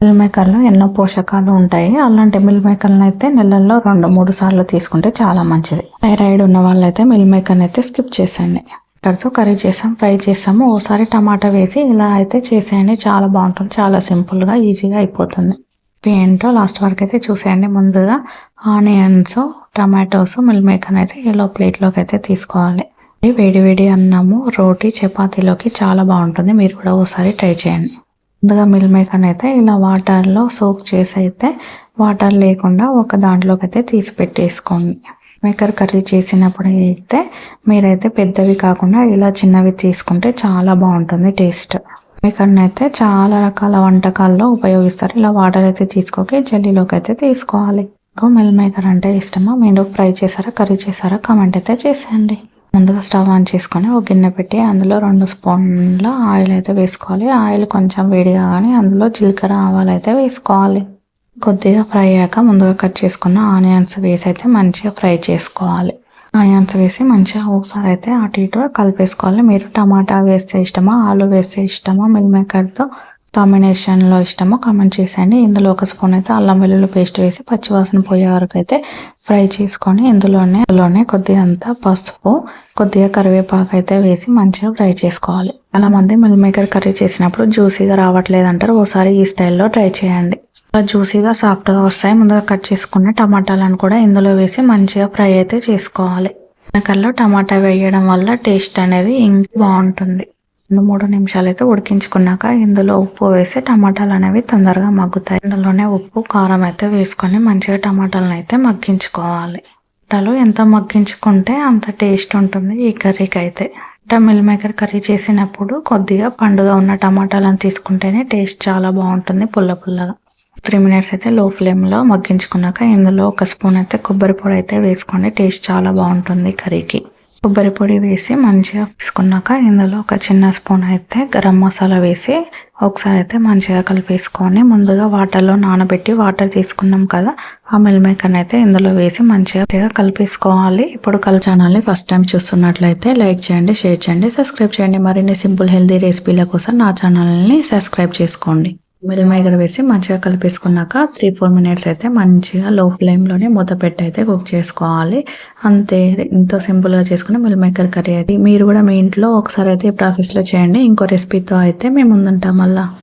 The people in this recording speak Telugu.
మిల్ మేకర్లో ఎన్నో పోషకాలు ఉంటాయి. అలాంటి మిల్ మేకర్లను అయితే నెలల్లో 2-3 సార్లు తీసుకుంటే చాలా మంచిది. థైరాయిడ్ ఉన్న వాళ్ళైతే మిల్ మేకర్ని అయితే స్కిప్ చేసేయండి. ఇక్కడితో కర్రీ చేసాం, ఫ్రై చేసాము. ఓసారి టమాటా వేసి ఇలా అయితే చేసేయండి, చాలా బాగుంటుంది. చాలా సింపుల్గా ఈజీగా అయిపోతుంది. ఏంటో లాస్ట్ వరకు అయితే చూసేయండి. ముందుగా ఆనియన్స్, టమాటోస్, మిల్ మేకర్ అయితే ఇలా ప్లేట్లోకి అయితే తీసుకోవాలి. వేడి వేడి అన్నము, రోటీ, చపాతీలోకి చాలా బాగుంటుంది. మీరు కూడా ఒకసారి ట్రై చేయండి. ముందుగా మిల్ మేకర్ అయితే ఇలా వాటర్లో సోక్ చేసి అయితే వాటర్ లేకుండా ఒక దాంట్లోకి అయితే తీసి పెట్టేసుకోండి. మేకర్ కర్రీ చేసినప్పుడు అయితే మీరైతే పెద్దవి కాకుండా ఇలా చిన్నవి తీసుకుంటే చాలా బాగుంటుంది టేస్ట్. మేకర్ని అయితే చాలా రకాల వంటకాల్లో ఉపయోగిస్తారు. ఇలా వాటర్ అయితే తీసుకోక జల్లీలోకి అయితే తీసుకోవాలి. మిల్ మేకర్ అంటే ఇష్టమా? మీరు ఫ్రై చేశారా, కర్రీ చేశారా? కామెంట్ అయితే చేసేయండి. ముందుగా స్టవ్ ఆన్ చేసుకొని ఒక గిన్నె పెట్టి అందులో 2 స్పూన్ల ఆయిల్ అయితే వేసుకోవాలి. ఆయిల్ కొంచెం వేడిగా కానీ అందులో జీలకర్ర, ఆవాలు అయితే వేసుకోవాలి. కొద్దిగా ఫ్రై అయ్యాక ముందుగా కట్ చేసుకున్న ఆనియన్స్ వేసి అయితే మంచిగా ఫ్రై చేసుకోవాలి. ఆనియన్స్ వేసి మంచిగా ఒకసారి అయితే అటు ఇటు కలిపేసుకోవాలి. మీరు టమాటా వేస్తే ఇష్టమా, ఆలు వేస్తే ఇష్టమా, మిల్ మేకర్తో కాంబినేషన్లో ఇష్టమో కామెంట్ చేసేయండి. ఇందులో 1 స్పూన్ అయితే అల్లం వెల్లుల్లి పేస్ట్ వేసి పచ్చివాసన పోయే వరకు అయితే ఫ్రై చేసుకొని ఇందులోనే కొద్దిగా అంతా పసుపు, కొద్దిగా కరివేపాకు అయితే వేసి మంచిగా ఫ్రై చేసుకోవాలి. చాలా మంది మిల్ మేకర్ కర్రీ చేసినప్పుడు జ్యూసీగా రావట్లేదు అంటారు. ఒకసారి ఈ స్టైల్లో ట్రై చేయండి. జ్యూసీగా సాఫ్ట్గా వస్తాయి. ముందుగా కట్ చేసుకున్న టమాటాలను కూడా ఇందులో వేసి మంచిగా ఫ్రై అయితే చేసుకోవాలి. మేకర్లో టమాటా వేయడం వల్ల టేస్ట్ అనేది ఇంకా బాగుంటుంది. 2-3 నిమిషాలు అయితే ఉడికించుకున్నాక ఇందులో ఉప్పు వేసి టమాటాలు అనేవి తొందరగా మగ్గుతాయి. ఇందులోనే ఉప్పు, కారం అయితే వేసుకొని మంచిగా టమాటాలను అయితే మగ్గించుకోవాలి. టమాటాలు ఎంత మగ్గించుకుంటే అంత టేస్ట్ ఉంటుంది ఈ కర్రీకి అయితే. మిల్ మేకర్ కర్రీ చేసినప్పుడు కొద్దిగా పండుగ ఉన్న టమాటాలను తీసుకుంటేనే టేస్ట్ చాలా బాగుంటుంది, పుల్ల పుల్లగా. 3 మినిట్స్ అయితే లో ఫ్లేమ్లో మగ్గించుకున్నాక ఇందులో 1 స్పూన్ అయితే కొబ్బరి పొడి అయితే వేసుకోండి. టేస్ట్ చాలా బాగుంటుంది కర్రీకి. కొబ్బరి పొడి వేసి మంచిగా వేసుకున్నాక ఇందులో 1 చిన్న స్పూన్ అయితే గరం మసాలా వేసి ఒకసారి అయితే మంచిగా కలిపేసుకొని ముందుగా వాటర్లో నానబెట్టి వాటర్ తీసుకున్నాం కదా, ఆ మిల్ మేకర్ అయితే ఇందులో వేసి మంచిగా కలిపేసుకోవాలి. ఇప్పుడు ఛానల్ని ఫస్ట్ టైం చూస్తున్నట్లయితే లైక్ చేయండి, షేర్ చేయండి, సబ్స్క్రైబ్ చేయండి. మరిన్ని సింపుల్ హెల్తీ రెసిపీల కోసం నా ఛానల్ని సబ్స్క్రైబ్ చేసుకోండి. మిల్ మేకర్ వేసి మంచిగా కలిపేసుకున్నాక 3-4 మినిట్స్ అయితే మంచిగా లో ఫ్లేమ్లోనే మూత పెట్టి అయితే కుక్ చేసుకోవాలి. అంతే, ఎంతో సింపుల్గా చేసుకుని మిల్ మేకర్ కర్రీ అయితే మీరు కూడా మీ ఇంట్లో ఒకసారి అయితే ఈ ప్రాసెస్లో చేయండి. ఇంకో రెసిపీతో అయితే మేము ముందుంటాం మళ్ళీ.